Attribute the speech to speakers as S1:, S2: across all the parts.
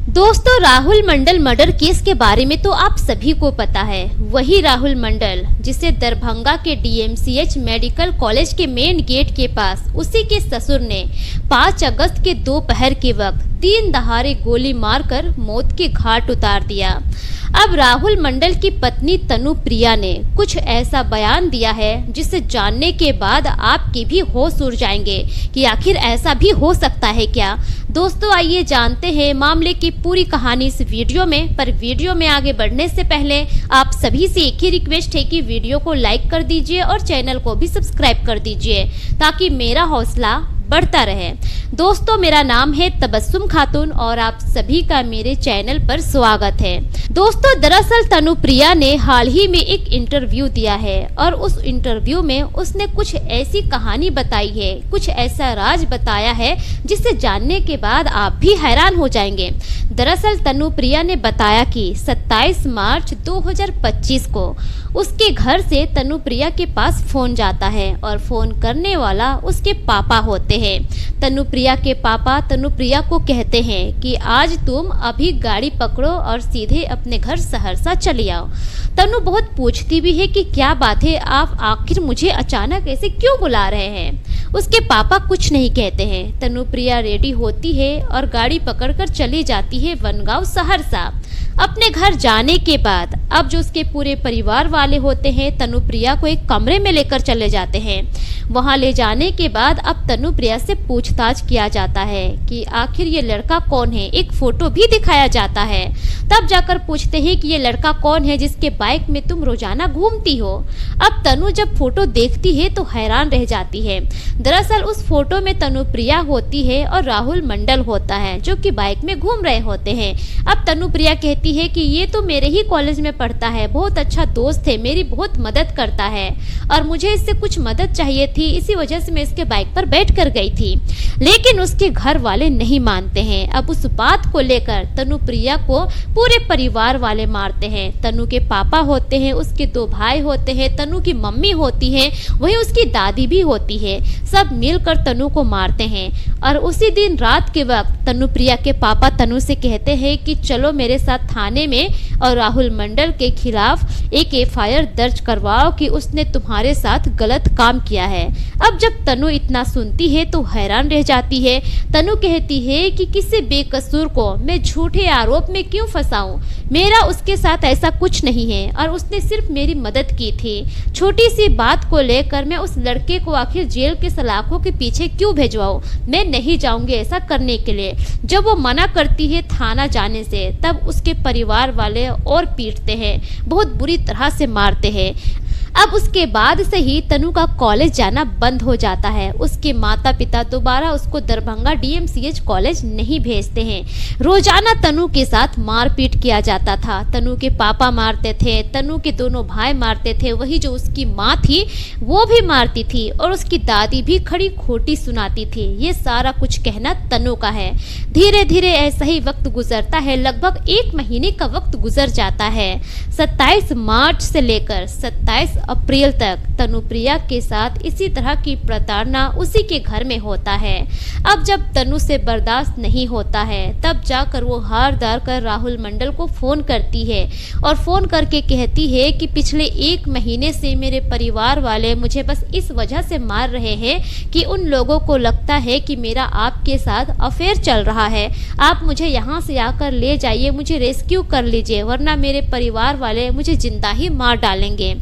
S1: दोस्तों, राहुल मंडल murder case के बारे में तो आप सभी को पता है। वही राहुल मंडल जिसे दरभंगा के डीएमसीएच मेडिकल कॉलेज के मेन गेट के पास उसी के ससुर ने 5 अगस्त के दोपहर के वक्त 3 दहाड़े गोली मारकर मौत के घाट उतार दिया। अब राहुल मंडल की पत्नी तनु प्रिया ने कुछ ऐसा बयान दिया है जिसे जानने के बाद आपके भी होश उड़ जाएंगे कि आखिर ऐसा भी हो सकता है क्या। दोस्तों, आइए जानते हैं मामले की पूरी कहानी इस वीडियो में। पर वीडियो में आगे बढ़ने से पहले आप सभी से एक ही रिक्वेस्ट है कि वीडियो को लाइक कर दीजिए और चैनल को भी सब्सक्राइब कर दीजिए ताकि मेरा हौसला बढ़ता रहे। दोस्तों, मेरा नाम है तबस्सुम खातून और आप सभी का मेरे चैनल पर स्वागत है। दोस्तों, दरअसल तनु प्रिया ने हाल ही में एक इंटरव्यू दिया है और उस इंटरव्यू में उसने कुछ ऐसी कहानी बताई है, कुछ ऐसा राज बताया है जिसे जानने के बाद आप भी हैरान हो जाएंगे। दरअसल तनु प्रिया ने बताया कि 27 मार्च 2025 को उसके घर से तनु प्रिया के पास फोन जाता है और फोन करने वाला उसके पापा होते हैं। तनु प्रिया के पापा तनु प्रिया को कहते हैं कि आज तुम अभी गाड़ी पकड़ो और सीधे अपने घर सहरसा चली आओ। तनु बहुत पूछती भी है कि क्या बात है, आप आखिर मुझे अचानक ऐसे क्यों बुला रहे हैं। उसके पापा कुछ नहीं कहते हैं। तनु प्रिया रेडी होती है और गाड़ी पकड़कर चली जाती है वनगांव सहरसा। अपने घर जाने के बाद अब जो उसके पूरे परिवार वाले होते हैं तनु प्रिया को एक कमरे में लेकर चले जाते हैं। वहां ले जाने के बाद अब तनु प्रिया से पूछताछ किया जाता है कि आखिर ये लड़का कौन है। एक फोटो भी दिखाया जाता है। तब जाकर पूछते हैं कि ये लड़का कौन है जिसके बाइक में तुम रोजाना घूमती हो। अब तनु जब फोटो देखती है तो हैरान रह जाती है। दरअसल उस फोटो में तनु प्रिया होती है और राहुल मंडल होता है जो कि बाइक में घूम रहे होते हैं। अब तनु प्रिया कहती है कि ये तो मेरे ही कॉलेज में पढ़ता है, बहुत अच्छा दोस्त है, मेरी बहुत मदद करता है और मुझे इससे कुछ मदद चाहिए थी, इसी वजह से मैं इसके बाइक पर बैठ कर गई थी। लेकिन उसके घर वाले नहीं मानते हैं। अब उस बात को लेकर तनु प्रिया को पूरे परिवार वाले मारते हैं। तनु के पापा होते हैं, उसके 2 भाई होते हैं, तनु की मम्मी होती है, वही उसकी दादी भी होती है। सब मिलकर तनु को मारते हैं और उसी दिन रात के वक्त तनु प्रिया के पापा तनु से कहते हैं कि चलो मेरे साथ थाने में और राहुल मंडल के खिलाफ एक एफआईआर दर्ज करवाओ कि उसने तुम्हारे साथ गलत काम किया है। अब जब तनु इतना सुनती है तो हैरान रह जाती है। तनु कहती है कि किसी बेकसूर को मैं झूठे आरोप में क्यों फंसाऊं, मेरा उसके साथ ऐसा कुछ नहीं है और उसने सिर्फ मेरी मदद की थी। छोटी सी बात को लेकर मैं उस लड़के को आखिर जेल के सलाखों के पीछे क्यों भेजवाऊं, मैं नहीं जाऊंगी ऐसा करने के लिए। जब वो मना करती है थाना जाने से तब उसके परिवार वाले और पीटते हैं, बहुत बुरी तरह से मारते हैं। अब उसके बाद से ही तनु का कॉलेज जाना बंद हो जाता है। उसके माता पिता दोबारा उसको दरभंगा डीएमसीएच कॉलेज नहीं भेजते हैं। रोजाना तनु के साथ मारपीट किया जाता था। तनु के पापा मारते थे, तनु के दोनों भाई मारते थे, वही जो उसकी माँ थी वो भी मारती थी और उसकी दादी भी खड़ी खोटी सुनाती थी। ये सारा कुछ कहना तनु का है। धीरे धीरे ऐसा ही वक्त गुजरता है। लगभग 1 महीने का वक्त गुजर जाता है। 27 मार्च से लेकर 27 अप्रैल तक तनु प्रिया के साथ इसी तरह की प्रताड़ना उसी के घर में होता है। अब जब तनु से बर्दाश्त नहीं होता है तब जाकर वो हार दार कर राहुल मंडल को फोन करती है और फोन करके कहती है कि पिछले 1 महीने से मेरे परिवार वाले मुझे बस इस वजह से मार रहे हैं कि उन लोगों को लगता है कि मेरा आपके साथ अफेयर चल रहा है। आप मुझे यहाँ से आकर ले जाइए, मुझे रेस्क्यू कर लीजिए, वरना मेरे परिवार वाले मुझे जिंदा ही मार डालेंगे।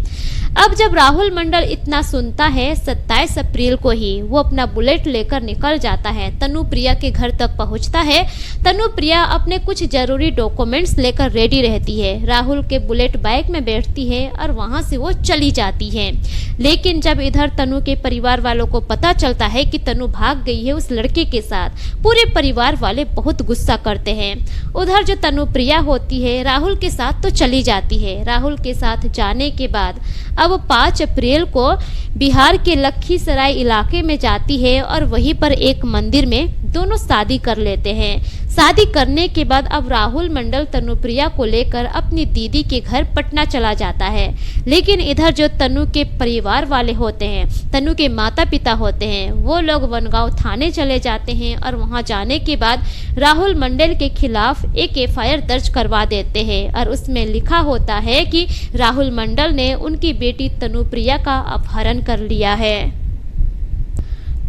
S1: अब जब राहुल मंडल इतना सुनता है 27 अप्रैल को ही वो अपना बुलेट लेकर निकल जाता है। तनु प्रिया के घर तक पहुंचता है। तनु प्रिया अपने कुछ जरूरी डॉक्यूमेंट्स लेकर रेडी रहती है। राहुल के बुलेट बाइक में बैठती है और वहां से वो चली जाती है। लेकिन जब इधर तनु के परिवार वालों को पता चलता है कि तनु भाग गई है उस लड़के के साथ, पूरे परिवार वाले बहुत गुस्सा करते हैं। उधर जो तनु प्रिया होती है राहुल के साथ तो चली जाती है। राहुल के साथ जाने के बाद अब 5 अप्रैल को बिहार के लखीसराय इलाके में जाती है और वहीं पर एक मंदिर में दोनों शादी कर लेते हैं। शादी करने के बाद अब राहुल मंडल तनुप्रिया को लेकर अपनी दीदी के घर पटना चला जाता है। लेकिन इधर जो तनु के परिवार वाले होते हैं, तनु के माता पिता होते हैं, वो लोग वनगांव थाने चले जाते हैं और वहां जाने के बाद राहुल मंडल के खिलाफ एक एफआईआर दर्ज करवा देते हैं और उसमें लिखा होता है कि राहुल मंडल ने उनकी बेटी तनुप्रिया का अपहरण कर लिया है।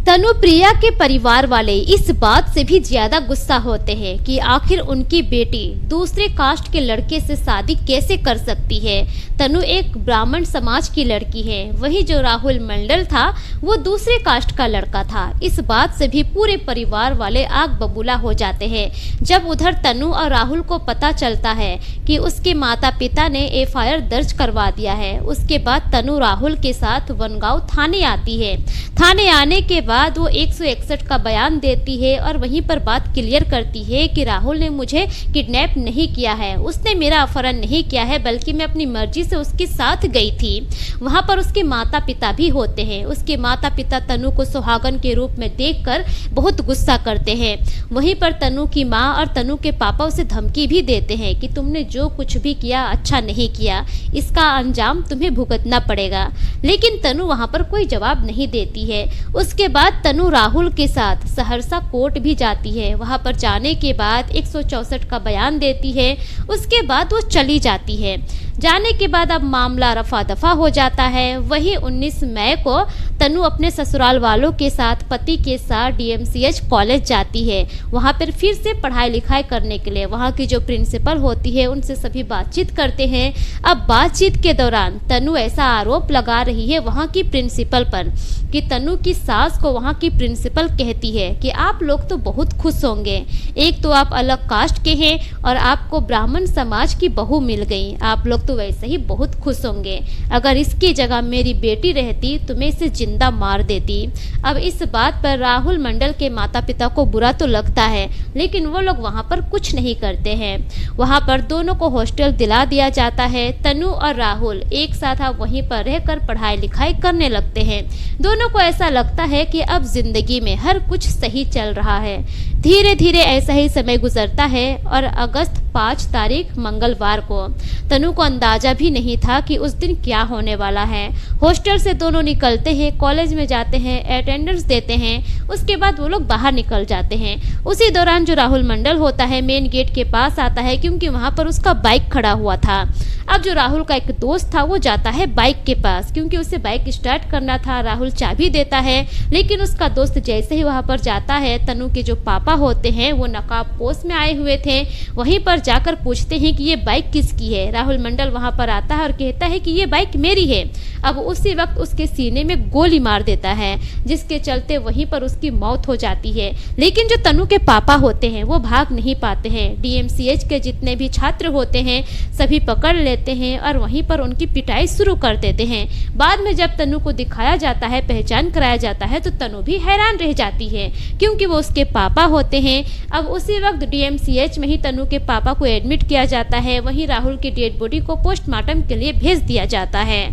S1: तनुप्रिया के परिवार वाले इस बात से भी ज्यादा गुस्सा होते हैं कि आखिर उनकी बेटी दूसरे कास्ट के लड़के से शादी कैसे कर सकती है। तनु एक ब्राह्मण समाज की लड़की है, वही जो राहुल मंडल था वो दूसरे कास्ट का लड़का था। इस बात से भी पूरे परिवार वाले आग बबूला हो जाते हैं। जब उधर तनु और राहुल को पता चलता है कि उसके माता पिता ने एफआईआर दर्ज करवा दिया है, उसके बाद तनु राहुल के साथ वनगांव थाने आती है। थाने आने के बाद वो 161 का बयान देती है और वहीं पर बात क्लियर करती है कि राहुल ने मुझे किडनैप नहीं किया है, उसने मेरा अपहरण नहीं किया है, बल्कि मैं अपनी मर्जी से उसके साथ गई थी। वहां पर उसके माता पिता भी होते हैं। उसके माता पिता तनु को सुहागन के रूप में देखकर बहुत गुस्सा करते हैं। वहीं पर तनु की माँ और तनु के पापा उसे धमकी भी देते हैं कि तुमने जो कुछ भी किया अच्छा नहीं किया, इसका अंजाम तुम्हें भुगतना पड़ेगा। लेकिन तनु वहां पर कोई जवाब नहीं देती है। उसके बाद तनु राहुल के साथ सहरसा कोर्ट भी जाती है। वहां पर जाने के बाद 164 का बयान देती है। उसके बाद वो चली जाती है। जाने के बाद अब मामला रफा दफा हो जाता है। वही 19 मई को तनु अपने ससुराल वालों के साथ पति के साथ डीएमसीएच कॉलेज जाती है। वहां पर फिर से पढ़ाई लिखाई करने के लिए वहां की जो प्रिंसिपल होती है उनसे सभी बातचीत करते हैं। अब बातचीत के दौरान तनु ऐसा आरोप लगा रही है वहां की प्रिंसिपल पर कि तनु की सास को वहां की प्रिंसिपल कहती है कि आप लोग तो बहुत खुश होंगे, एक तो आप अलग कास्ट के हैं और आपको ब्राह्मण समाज की बहू मिल गई, आप लोग तो वैसे ही बहुत खुश होंगे। अगर इसकी जगह मेरी बेटी रहती तो मैं इसे जिंदा मार देती। अब इस बात पर राहुल मंडल के माता पिता को बुरा तो लगता है, लेकिन वो लोग वहां पर कुछ नहीं करते हैं। वहां पर दोनों को हॉस्टल दिला दिया जाता है। तनु और राहुल एक साथ अब वहीं पर रहकर पढ़ाई लिखाई करने लगते हैं। दोनों को ऐसा लगता है कि अब जिंदगी में हर कुछ सही चल रहा है। धीरे धीरे ऐसा ही समय गुजरता है और अगस्त 5 तारीख मंगलवार को तनु को अंदाजा भी नहीं था कि उस दिन क्या होने वाला है। हॉस्टल से दोनों निकलते हैं, कॉलेज में जाते हैं, अटेंडेंस देते हैं, उसके बाद वो लोग बाहर निकल जाते हैं। उसी दौरान जो राहुल मंडल होता है मेन गेट के पास आता है, क्योंकि वहां पर उसका बाइक खड़ा हुआ था। अब जो राहुल का एक दोस्त था वो जाता है बाइक के पास, क्योंकि उसे बाइक स्टार्ट करना था। राहुल चाबी देता है, लेकिन उसका दोस्त जैसे ही वहां पर जाता है, तनु के जो पापा होते हैं वो नकाबपोश में आए हुए थे, वहीं पर जाकर पूछते हैं कि ये बाइक किसकी है। राहुल मंडल वहां पर आता है और कहता है कि ये बाइक मेरी है। अब उसी वक्त उसके सीने में गोली मार देता है, जिसके चलते वहीं पर उसकी मौत हो जाती है। लेकिन जो तनु के पापा होते हैं वो भाग नहीं पाते हैं। डीएमसीएच के जितने भी छात्र होते हैं सभी पकड़ लेते हैं और वहीं पर उनकी पिटाई शुरू कर देते हैं। बाद में जब तनु को दिखाया जाता है, पहचान कराया जाता है, तो तनु भी हैरान रह जाती है, क्योंकि वो उसके पापा होते हैं। अब उसी वक्त डीएमसीएच में ही तनु के पापा को एडमिट किया जाता है। वहीं राहुल की डेड बॉडी को पोस्टमार्टम के लिए भेज दिया जाता है।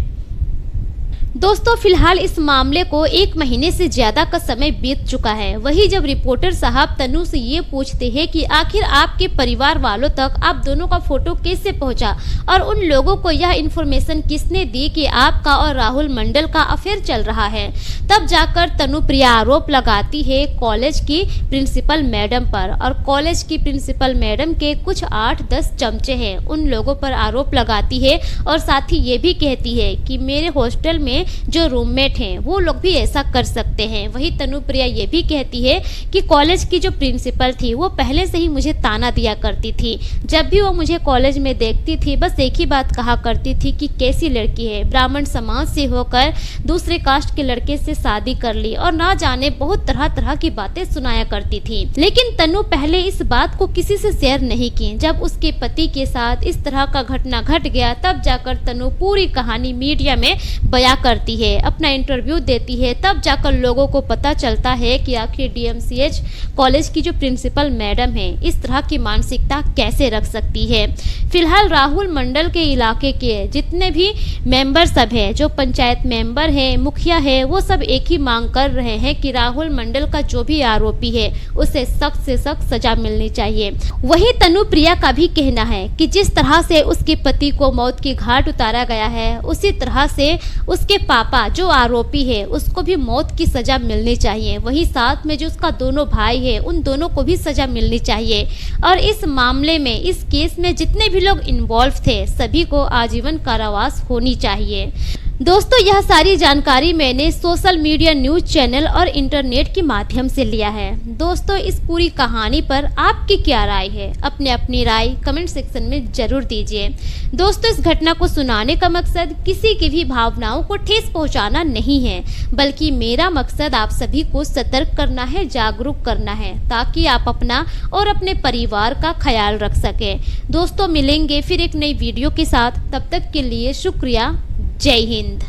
S1: दोस्तों, फिलहाल इस मामले को 1 महीने से ज्यादा का समय बीत चुका है। वही जब रिपोर्टर साहब तनु से ये पूछते हैं कि आखिर आपके परिवार वालों तक आप दोनों का फोटो कैसे पहुंचा और उन लोगों को यह इन्फॉर्मेशन किसने दी कि आपका और राहुल मंडल का अफेयर चल रहा है, तब जाकर तनुप्रिया आरोप लगाती है कॉलेज की प्रिंसिपल मैडम पर। और कॉलेज की प्रिंसिपल मैडम के कुछ 8-10 चमचे हैं, उन लोगों पर आरोप लगाती है और साथ ही ये भी कहती है कि मेरे हॉस्टल में जो रूममेट हैं वो लोग भी ऐसा कर सकते हैं। वही तनुप्रिया ये भी कहती है कि कॉलेज की जो प्रिंसिपल थी वो पहले से ही मुझे ताना दिया करती थी। जब भी वो मुझे कॉलेज में देखती थी बस एक ही बात कहा करती थी कि कैसी लड़की है, ब्राह्मण समाज से होकर दूसरे कास्ट के लड़के से शादी कर ली, और ना जाने बहुत तरह तरह की बातें सुनाया करती थी। लेकिन तनु पहले इस बात को किसी से शेयर नहीं की। जब उसके पति के साथ इस तरह का घटना घट गया तब जाकर तनु पूरी कहानी मीडिया में बयां करती है, अपना इंटरव्यू देती है। तब जाकर लोगों को पता चलता है कि आखिर डीएमसीएच कॉलेज की जो प्रिंसिपल मैडम है इस तरह की मानसिकता कैसे रख सकती है। फिलहाल राहुल मंडल के इलाके के जितने भी मेंबर सब हैं, जो पंचायत मेंबर हैं, मुखिया है, वो सब एक ही मांग कर रहे हैं कि राहुल मंडल का जो भी आरोपी है उसे सख्त से सख्त सजा मिलनी चाहिए। वहीं तनुप्रिया का भी कहना है कि जिस तरह से उसके पति को मौत की घाट उतारा गया है, उसी तरह से उसके पापा जो आरोपी है उसको भी मौत की सजा मिलनी चाहिए। वहीं साथ में जो उसका दोनों भाई है उन दोनों को भी सजा मिलनी चाहिए। और इस मामले में, इस केस में जितने भी लोग इन्वॉल्व थे सभी को आजीवन कारावास होनी चाहिए। दोस्तों, यह सारी जानकारी मैंने सोशल मीडिया, न्यूज चैनल और इंटरनेट के माध्यम से लिया है। दोस्तों, इस पूरी कहानी पर आपकी क्या राय है? अपनी राय कमेंट सेक्शन में जरूर दीजिए। दोस्तों, इस घटना को सुनाने का मकसद किसी की भी भावनाओं को ठेस पहुंचाना नहीं है, बल्कि मेरा मकसद आप सभी को सतर्क करना है, जागरूक करना है, ताकि आप अपना और अपने परिवार का ख्याल रख सकें। दोस्तों, मिलेंगे फिर एक नई वीडियो के साथ। तब तक के लिए शुक्रिया। जय हिंद।